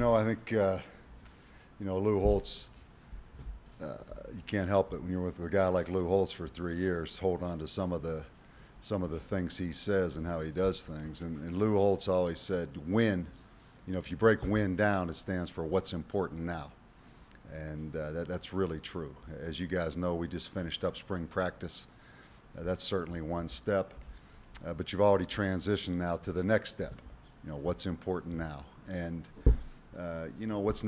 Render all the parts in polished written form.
I think Lou Holtz. You can't help it when you're with a guy like Lou Holtz for 3 years. Hold on to some of the things he says and how he does things. And Lou Holtz always said, "Win." If you break "win" down, it stands for what's important now, and that's really true. As you guys know, we just finished up spring practice. That's certainly one step, but you've already transitioned now to the next step. What's important now, and what's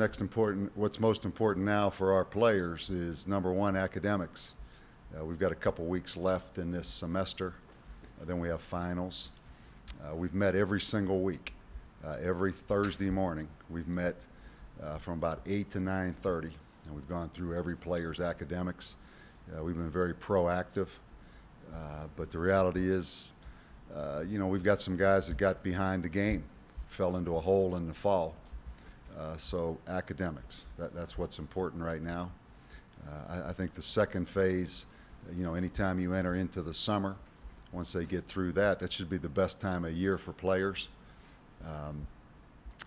most important now for our players is, number one, academics. We've got a couple weeks left in this semester. Then we have finals. We've met every single week. Every Thursday morning we've met from about 8 to 9:30, and we've gone through every player's academics. We've been very proactive, but the reality is, we've got some guys that got behind the game, fell into a hole in the fall. So academics, that's what's important right now. I think the second phase, anytime you enter into the summer, once they get through that should be the best time of year for players.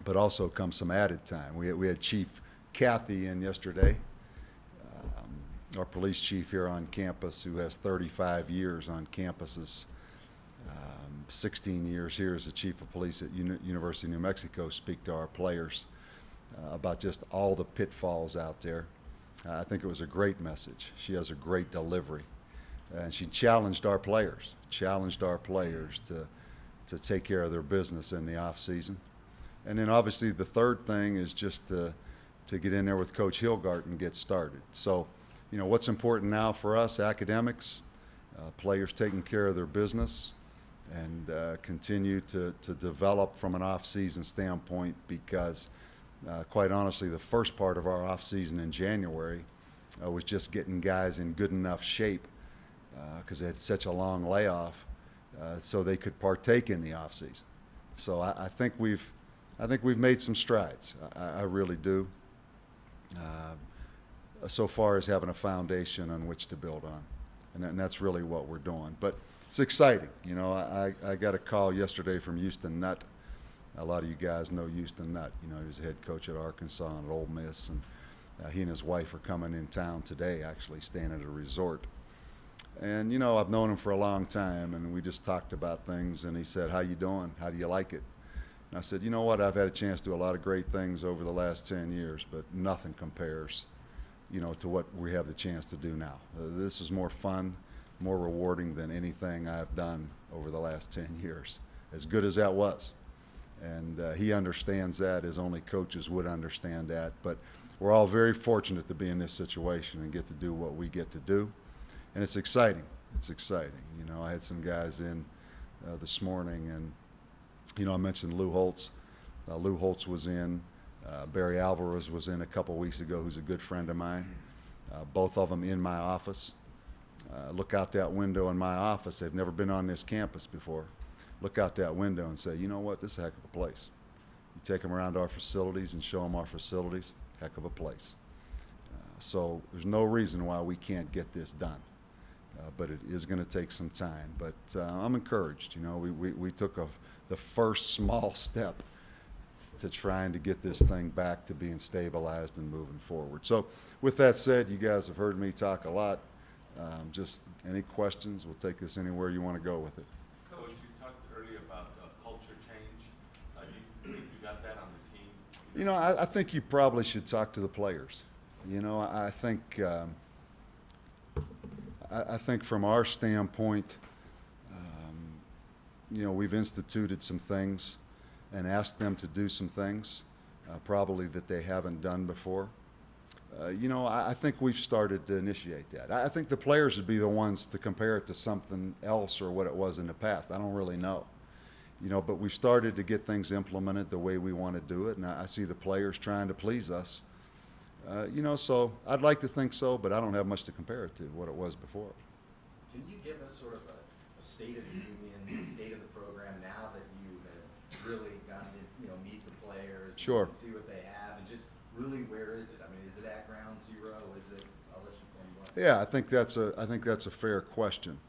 But also comes some added time. We had Chief Kathy in yesterday, our police chief here on campus, who has 35 years on campuses, 16 years here as the chief of police at University of New Mexico, speak to our players about just all the pitfalls out there. I think it was a great message. She has a great delivery, and she challenged our players to take care of their business in the off season. And then obviously the third thing is just to get in there with Coach Hilgart and get started. So, what's important now for us, academics, players taking care of their business, and continue to develop from an off-season standpoint, because quite honestly, the first part of our off-season in January was just getting guys in good enough shape because they had such a long layoff, so they could partake in the off-season. So I think we've made some strides. I really do. So far as having a foundation on which to build on, and that's really what we're doing. But it's exciting. I got a call yesterday from Houston Nutt. A lot of you guys know Houston Nutt. He was the head coach at Arkansas and at Ole Miss, and he and his wife are coming in town today, actually staying at a resort. And I've known him for a long time, and we just talked about things. And he said, "How you doing? How do you like it?" And I said, "You know what? I've had a chance to do a lot of great things over the last 10 years, but nothing compares, to what we have the chance to do now. This is more fun, more rewarding than anything I've done over the last 10 years, as good as that was." And he understands that, as only coaches would understand that. But we're all very fortunate to be in this situation and get to do what we get to do. And it's exciting. It's exciting. I had some guys in this morning, and, I mentioned Lou Holtz. Lou Holtz was in. Barry Alvarez was in a couple weeks ago, who's a good friend of mine. Both of them in my office. Look out that window in my office. They've never been on this campus before. Look out that window and say, "You know what? This is a heck of a place." You take them around our facilities and show them our facilities, heck of a place. So there's no reason why we can't get this done. But it is going to take some time. But I'm encouraged. We took the first small step to trying to get this thing back to being stabilized and moving forward. So with that said, you guys have heard me talk a lot. Just any questions, we'll take this anywhere you want to go with it. Coach, you talked earlier about culture change. Do you think you got that on the team? I think you probably should talk to the players. I think from our standpoint, we've instituted some things and asked them to do some things probably that they haven't done before. I think we've started to initiate that. I think the players would be the ones to compare it to something else or what it was in the past. I don't really know. But we've started to get things implemented the way we want to do it, and I see the players trying to please us. So I'd like to think so, but I don't have much to compare it to what it was before. Can you give us sort of a state of the union, state of the program now that you have really gotten to meet the players, Sure, and see what they have, and just really where is it? I mean, is it at ground zero? Is it? I'll let you formulate. Yeah, I think that's a fair question.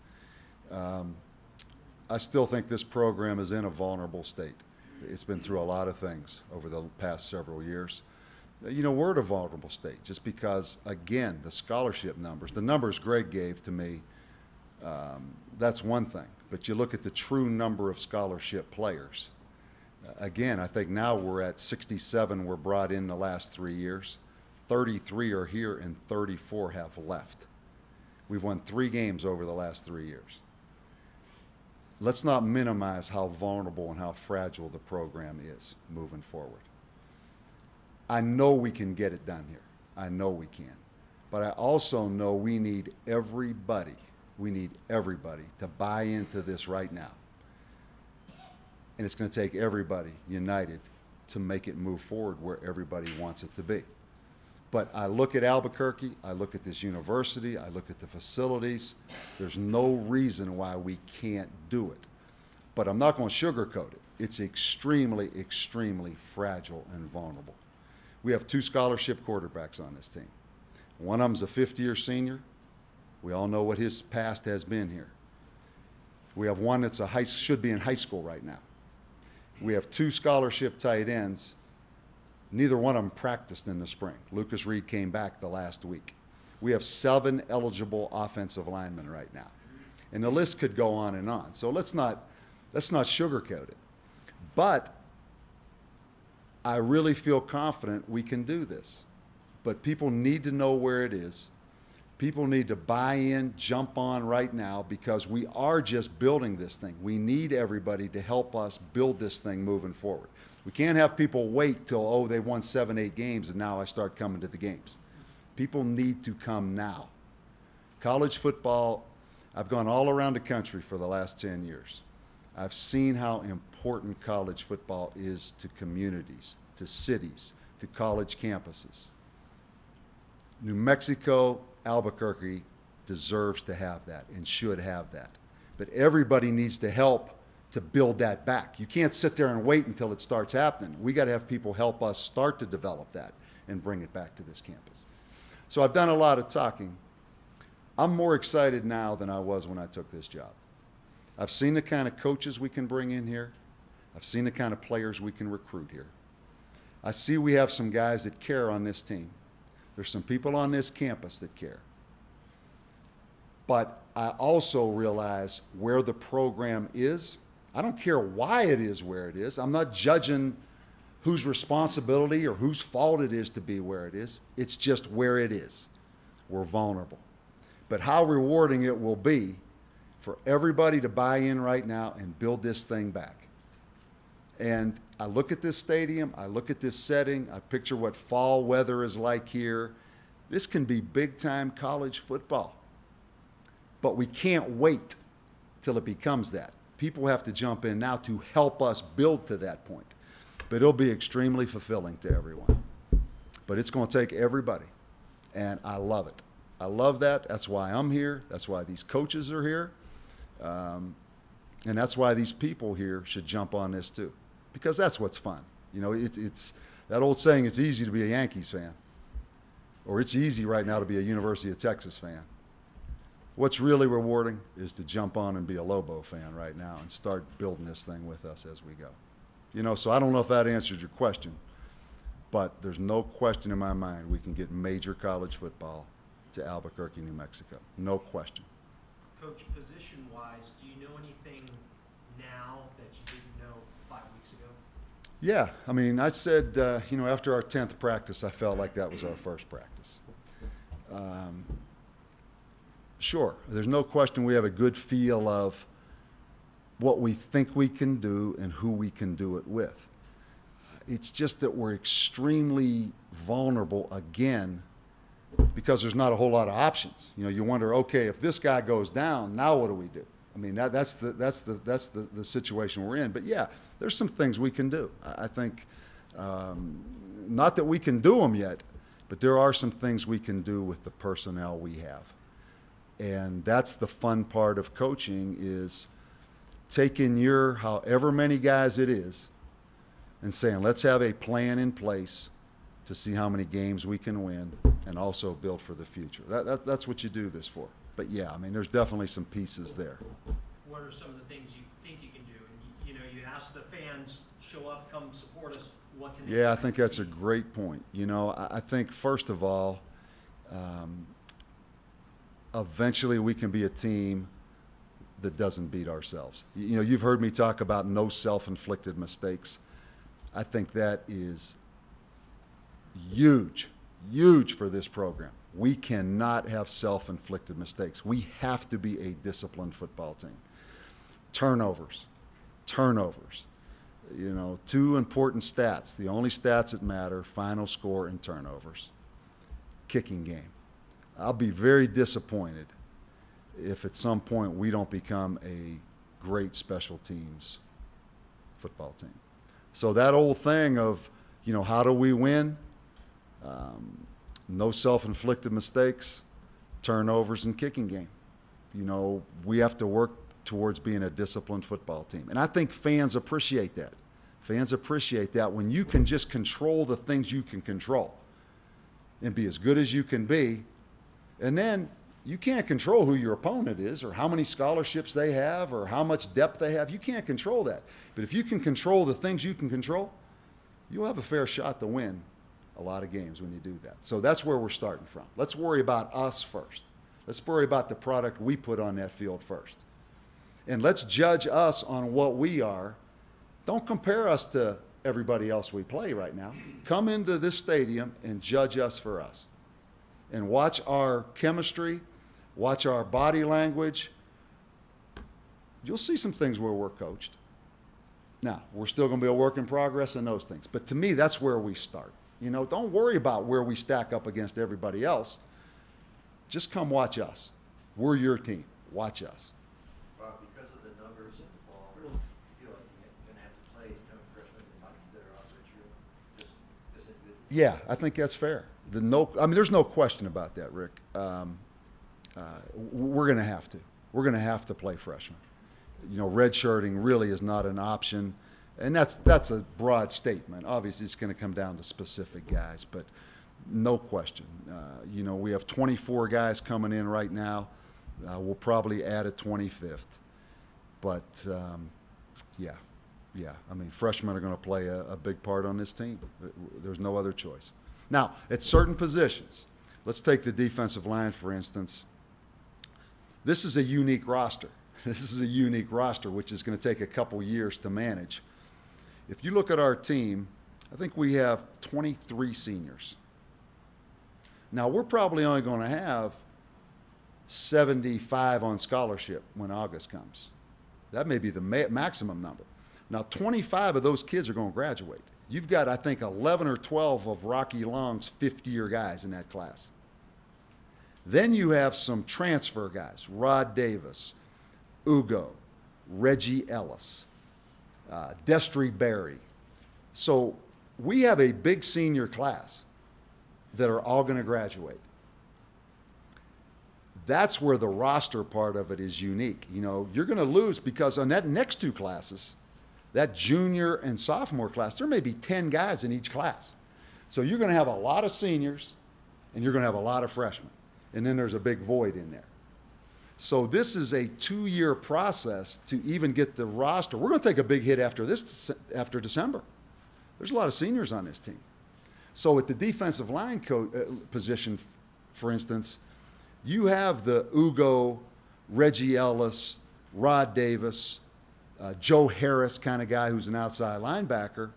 I still think this program is in a vulnerable state. It's been through a lot of things over the past several years. You know, we're at a vulnerable state just because, again, the scholarship numbers, the numbers Greg gave to me, that's one thing. But you look at the true number of scholarship players. Again, I think now we're at 67 were brought in the last 3 years. 33 are here and 34 have left. We've won 3 games over the last 3 years. Let's not minimize how vulnerable and how fragile the program is moving forward. I know we can get it done here. I know we can. But I also know we need everybody to buy into this right now. And it's going to take everybody united to make it move forward where everybody wants it to be. But I look at Albuquerque, I look at this university, I look at the facilities. There's no reason why we can't do it. But I'm not going to sugarcoat it. It's extremely, extremely fragile and vulnerable. We have 2 scholarship quarterbacks on this team. One of them's a fifth-year senior. We all know what his past has been here. We have one that's should be in high school right now. We have 2 scholarship tight ends. Neither one of them practiced in the spring. Lucas Reed came back the last week. We have 7 eligible offensive linemen right now. And the list could go on and on. So let's not sugarcoat it. But I really feel confident we can do this. But people need to know where it is. People need to buy in, jump on right now, because we are just building this thing. We need everybody to help us build this thing moving forward. We can't have people wait till, oh, they won 7, 8 games, and now I start coming to the games. People need to come now. College football, I've gone all around the country for the last 10 years. I've seen how important college football is to communities, to cities, to college campuses. New Mexico, Albuquerque deserves to have that and should have that. But everybody needs to help to build that back. You can't sit there and wait until it starts happening. We got to have people help us start to develop that and bring it back to this campus. So I've done a lot of talking. I'm more excited now than I was when I took this job. I've seen the kind of coaches we can bring in here. I've seen the kind of players we can recruit here. I see we have some guys that care on this team. There's some people on this campus that care. But I also realize where the program is. I don't care why it is where it is. I'm not judging whose responsibility or whose fault it is to be where it is. It's just where it is. We're vulnerable. But how rewarding it will be for everybody to buy in right now and build this thing back. And I look at this stadium, I look at this setting, I picture what fall weather is like here. This can be big-time college football. But we can't wait till it becomes that. People have to jump in now to help us build to that point. But it'll be extremely fulfilling to everyone. But it's going to take everybody. And I love it. I love that. That's why I'm here. That's why these coaches are here. And that's why these people here should jump on this too. Because that's what's fun. You know, it's that old saying, it's easy to be a Yankees fan. Or it's easy right now to be a University of Texas fan. What's really rewarding is to jump on and be a Lobo fan right now and start building this thing with us as we go. You know, so I don't know if that answers your question, but there's no question in my mind we can get major college football to Albuquerque, New Mexico. No question. Coach, position-wise, do you know anything now that you didn't know 5 weeks ago? Yeah, I mean, I said, you know, after our 10th practice, I felt like that was our first practice. Sure, there's no question we have a good feel of what we think we can do and who we can do it with. It's just that we're extremely vulnerable again because there's not a whole lot of options. You know, you wonder, okay, if this guy goes down, now what do we do? I mean, that's the situation we're in. But yeah, there's some things we can do. I think, not that we can do them yet, but there are some things we can do with the personnel we have. And that's the fun part of coaching, is taking your however many guys it is and saying, let's have a plan in place to see how many games we can win and also build for the future. That's what you do this for. But yeah, I mean, there's definitely some pieces there. What are some of the things you think you can do? And you know, you you ask the fans, show up, come support us, what can they Yeah, I expect think to that's a see? great point. You know, I think first of all, eventually we can be a team that doesn't beat ourselves. You know, you've heard me talk about no self-inflicted mistakes. I think that is huge, huge for this program. We cannot have self-inflicted mistakes. We have to be a disciplined football team. Turnovers, turnovers. You know, two important stats, the only stats that matter, final score and turnovers. Kicking game. I'll be very disappointed if at some point we don't become a great special teams football team. So that old thing of, you know, how do we win? No self-inflicted mistakes, turnovers, and kicking game. You know, we have to work towards being a disciplined football team. And I think fans appreciate that. Fans appreciate that when you can just control the things you can control and be as good as you can be. And then you can't control who your opponent is or how many scholarships they have or how much depth they have. You can't control that. But if you can control the things you can control, you'll have a fair shot to win a lot of games when you do that. So that's where we're starting from. Let's worry about us first. Let's worry about the product we put on that field first. And let's judge us on what we are. Don't compare us to everybody else we play right now. Come into this stadium and judge us for us. And watch our chemistry, watch our body language. You'll see some things where we're coached. Now, we're still going to be a work in progress in those things. But to me, that's where we start. You know, don't worry about where we stack up against everybody else. Just come watch us. We're your team. Watch us. Bob, because of the numbers in the fall, you feel like you're going to have to play coming freshmen that might be better off this year? Just isn't good? Yeah, I think that's fair. There's no question about that, Rick. We're going to have to. We're going to have to play freshmen. You know, redshirting really is not an option, and that's a broad statement. Obviously, it's going to come down to specific guys, but no question. You know, we have 24 guys coming in right now. We'll probably add a 25th, but yeah. I mean, freshmen are going to play a big part on this team. There's no other choice. Now, at certain positions, let's take the defensive line, for instance. This is a unique roster. This is a unique roster, which is going to take a couple years to manage. If you look at our team, I think we have 23 seniors. Now, we're probably only going to have 75 on scholarship when August comes. That may be the maximum number. Now, 25 of those kids are going to graduate. You've got, I think, 11 or 12 of Rocky Long's fifth-year guys in that class. Then you have some transfer guys, Rod Davis, Ugo, Reggie Ellis, Destry Berry. So we have a big senior class that are all going to graduate. That's where the roster part of it is unique. You know, you're going to lose because on that next two classes, that junior and sophomore class, there may be 10 guys in each class. So you're going to have a lot of seniors and you're going to have a lot of freshmen. And then there's a big void in there. So this is a 2-year process to even get the roster. We're going to take a big hit after December. There's a lot of seniors on this team. So at the defensive line position, for instance, you have the Ugo, Reggie Ellis, Rod Davis, Joe Harris kind of guy who's an outside linebacker.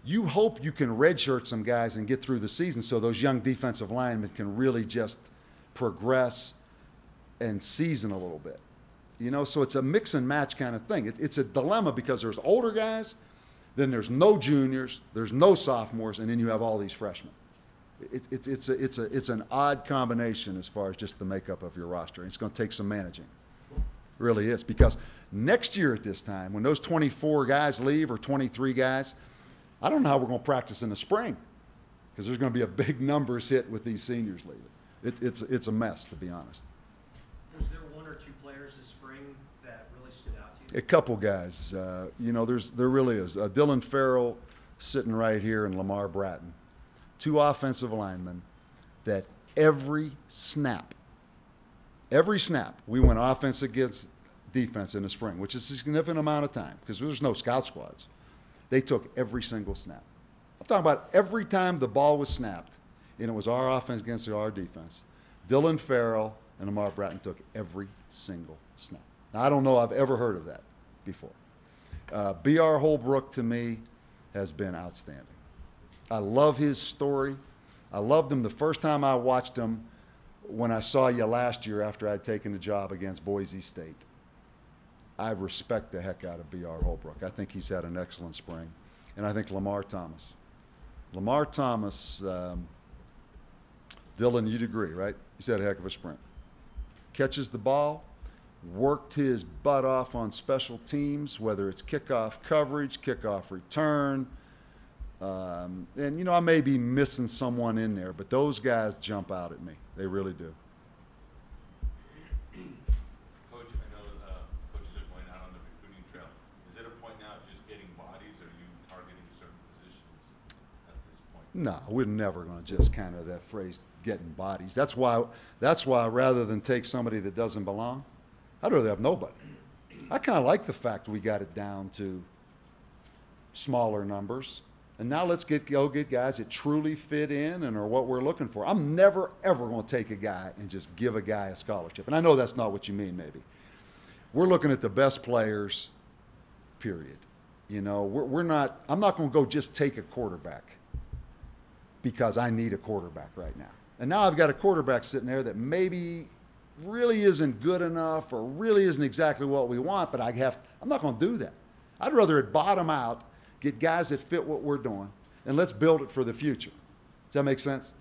You hope you can redshirt some guys and get through the season so those young defensive linemen can really just progress and season a little bit. You know, so it's a mix and match kind of thing. It's a dilemma because there's older guys, then there's no juniors, there's no sophomores, and then you have all these freshmen. It's an odd combination as far as just the makeup of your roster. It's going to take some managing. It really is, because next year at this time, when those 24 guys leave or 23 guys, I don't know how we're going to practice in the spring because there's going to be a big numbers hit with these seniors leaving. It's a mess, to be honest. Was there one or two players this spring that really stood out to you? A couple guys. You know, there really is. Dylan Farrell sitting right here and Lamar Bratton. Two offensive linemen that every snap, we went offense against defense in the spring, which is a significant amount of time because there's no scout squads. They took every single snap. I'm talking about every time the ball was snapped, and it was our offense against our defense. Dylan Farrell and Lamar Bratton took every single snap. Now, I don't know I've ever heard of that before. B.R. Holbrook, to me, has been outstanding. I love his story. I loved him the first time I watched him when I saw you last year after I'd taken the job against Boise State. I respect the heck out of B.R. Holbrook. I think he's had an excellent spring. And I think Lamar Thomas. Lamar Thomas, Dylan, you'd agree, right? He's had a heck of a sprint. Catches the ball, worked his butt off on special teams, whether it's kickoff coverage, kickoff return. And, you know, I may be missing someone in there, but those guys jump out at me. They really do. Coach, I know coaches are going out on the recruiting trail. Is it a point now of just getting bodies, or are you targeting certain positions at this point? No, we're never going to just kind of that phrase, getting bodies. That's why rather than take somebody that doesn't belong, I'd rather have nobody. I kind of like the fact we got it down to smaller numbers. And now let's go get guys that truly fit in and are what we're looking for. I'm never, ever going to take a guy and just give a guy a scholarship. And I know that's not what you mean, maybe. We're looking at the best players, period. You know, I'm not going to go just take a quarterback because I need a quarterback right now. And now I've got a quarterback sitting there that maybe really isn't good enough or really isn't exactly what we want, but I'm not going to do that. I'd rather it bottom out, get guys that fit what we're doing, and let's build it for the future. Does that make sense?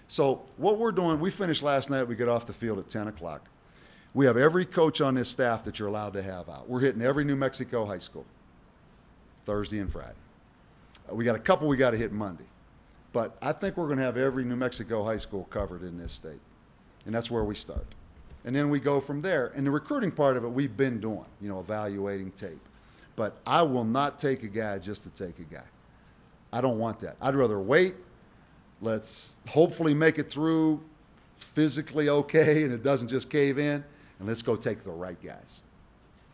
So what we're doing, we finished last night, we get off the field at 10 o'clock. We have every coach on this staff that you're allowed to have out. We're hitting every New Mexico high school, Thursday and Friday. We got a couple we got to hit Monday. But I think we're going to have every New Mexico high school covered in this state. And that's where we start. And then we go from there. And the recruiting part of it we've been doing, you know, evaluating tape. But I will not take a guy just to take a guy. I don't want that. I'd rather wait. Let's hopefully make it through physically okay and it doesn't just cave in. And let's go take the right guys.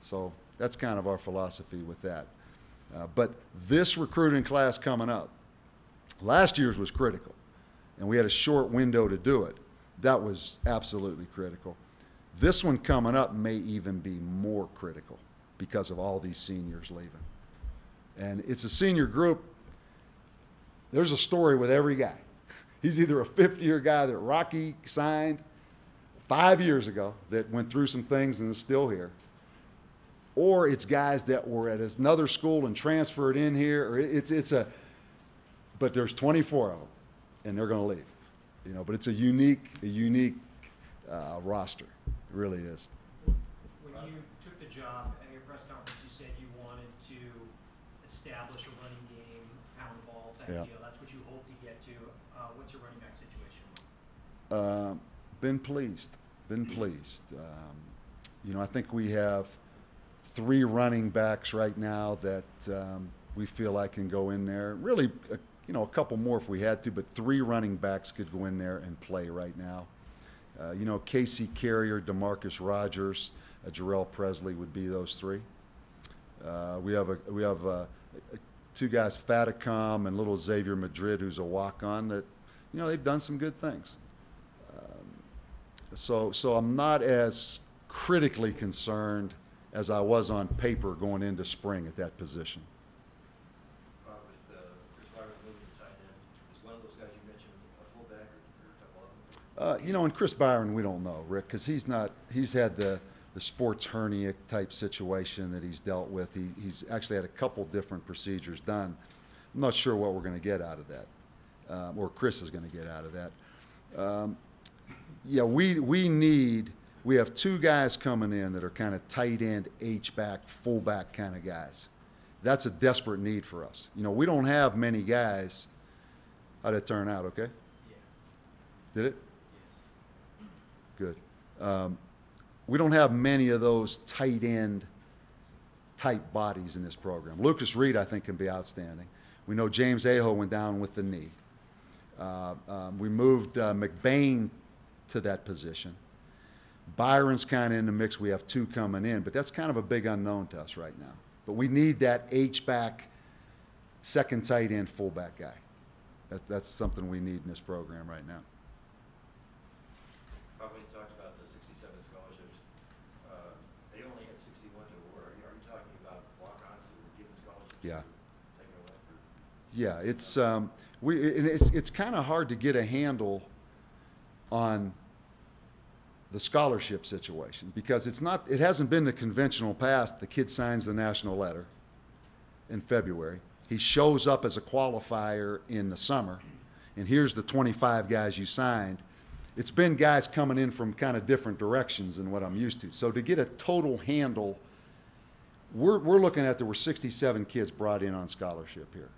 So that's kind of our philosophy with that. But this recruiting class coming up, last year's was critical. And we had a short window to do it. That was absolutely critical. This one coming up may even be more critical because of all these seniors leaving. And it's a senior group. There's a story with every guy. He's either a fifth-year guy that Rocky signed 5 years ago that went through some things and is still here, or it's guys that were at another school and transferred in here, or but there's 24 of them, and they're going to leave. You know, but it's a unique roster. It really is. When you took the job at your press conference, you said you wanted to establish a running game, pound the ball type Yeah. deal. That's what you hope to get to. What's your running back situation? Been pleased. You know, I think we have 3 running backs right now that we feel like can go in there. Really, you know, a couple more if we had to, but 3 running backs could go in there and play right now. You know, Casey Carrier, DeMarcus Rogers, Jarrell Presley would be those 3. We have 2 guys, Faticom and little Xavier Madrid, who's a walk-on that, you know, they've done some good things. So I'm not as critically concerned as I was on paper going into spring at that position. With Chris Byron moving to tight end, is one of those guys you mentioned a fullback or a couple of them? You know, and Chris Byron, we don't know, Rick, because he's had the sports hernia type situation that he's dealt with. He's actually had a couple different procedures done. I'm not sure what we're going to get out of that, or Chris is going to get out of that. Yeah, we have 2 guys coming in that are kind of tight end, H-back, fullback kind of guys. That's a desperate need for us. You know, we don't have many guys. How'd it turn out, okay? Yeah. Did it? Yes. Good. We don't have many of those tight end type bodies in this program. Lucas Reed, I think, can be outstanding. We know James Aho went down with the knee. We moved McBain to that position. Byron's kind of in the mix. We have 2 coming in, but that's kind of a big unknown to us right now. But we need that H-back, second tight end, fullback guy. That's something we need in this program right now. When you talked about the 67 scholarships, they only had 61 to award. Are you talking about walk-ons who were given scholarships? Yeah. Taken away? Yeah, it's kind of hard to get a handle on the scholarship situation because it hasn't been the conventional past. The kid signs the national letter in February. He shows up as a qualifier in the summer, and here's the 25 guys you signed. It's been guys coming in from kind of different directions than what I'm used to. So to get a total handle, we're looking at there were 67 kids brought in on scholarship here.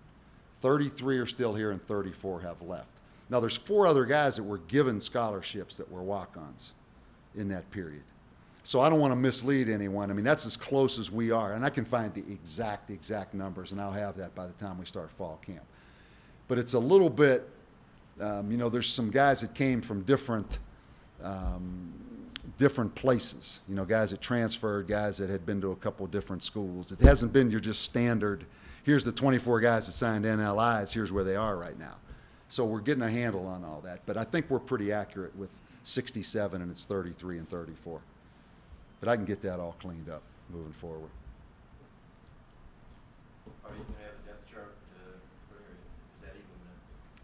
33 are still here and 34 have left. Now there's 4 other guys that were given scholarships that were walk-ons in that period. So I don't want to mislead anyone. I mean, that's as close as we are. And I can find the exact numbers, and I'll have that by the time we start fall camp. But it's a little bit, there's some guys that came from different places. Guys that transferred, guys that had been to a couple different schools. It hasn't been your just standard, here's the 24 guys that signed NLIs, here's where they are right now. So we're getting a handle on all that. But I think we're pretty accurate with 67, and it's 33 and 34. But I can get that all cleaned up moving forward. Are you going to have a depth chart? Is that even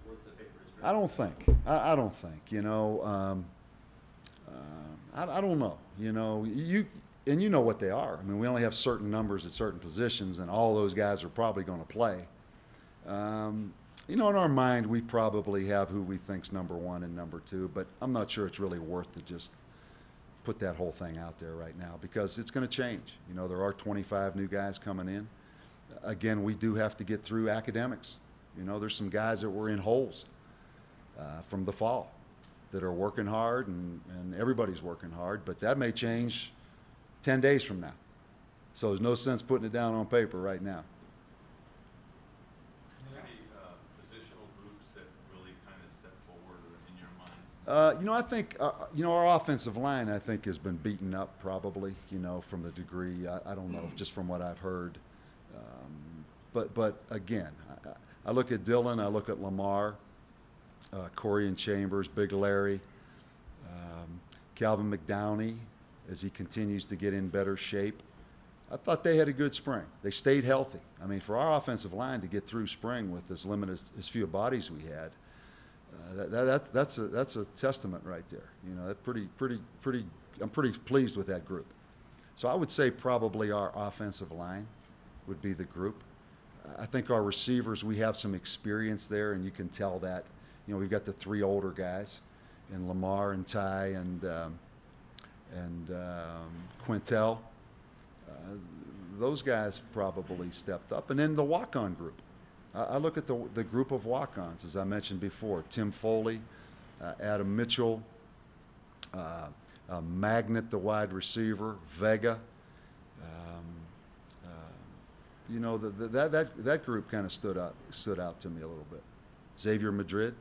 worth the paper it's written? I don't think. I don't think. I don't know. You know what they are. I mean, we only have certain numbers at certain positions, and all those guys are probably going to play. In our mind, we probably have who we think's number 1 and number 2, but I'm not sure it's really worth to just put that whole thing out there right now because it's going to change. There are 25 new guys coming in. Again, we do have to get through academics. There's some guys that were in holes from the fall that are working hard, and everybody's working hard, but that may change 10 days from now. So there's no sense putting it down on paper right now. Positional groups that really kind of step forward in your mind? I think, our offensive line, I think, has been beaten up probably, from the degree, I don't know, just from what I've heard. But again, I look at Dylan, I look at Lamar, Corey and Chambers, Big Larry, Calvin McDowney, as he continues to get in better shape. I thought they had a good spring. They stayed healthy. I mean, for our offensive line to get through spring with as limited, as few bodies we had, that's a testament right there. I'm pretty pleased with that group. So I would say probably our offensive line would be the group. I think our receivers, we have some experience there, and you can tell that. We've got the 3 older guys, and Lamar and Ty and Quintel. Those guys probably stepped up. And then the walk-on group. I look at the group of walk-ons, as I mentioned before. Tim Foley, Adam Mitchell, Magnet, the wide receiver, Vega. That group kind of stood out to me a little bit. Xavier Madrid.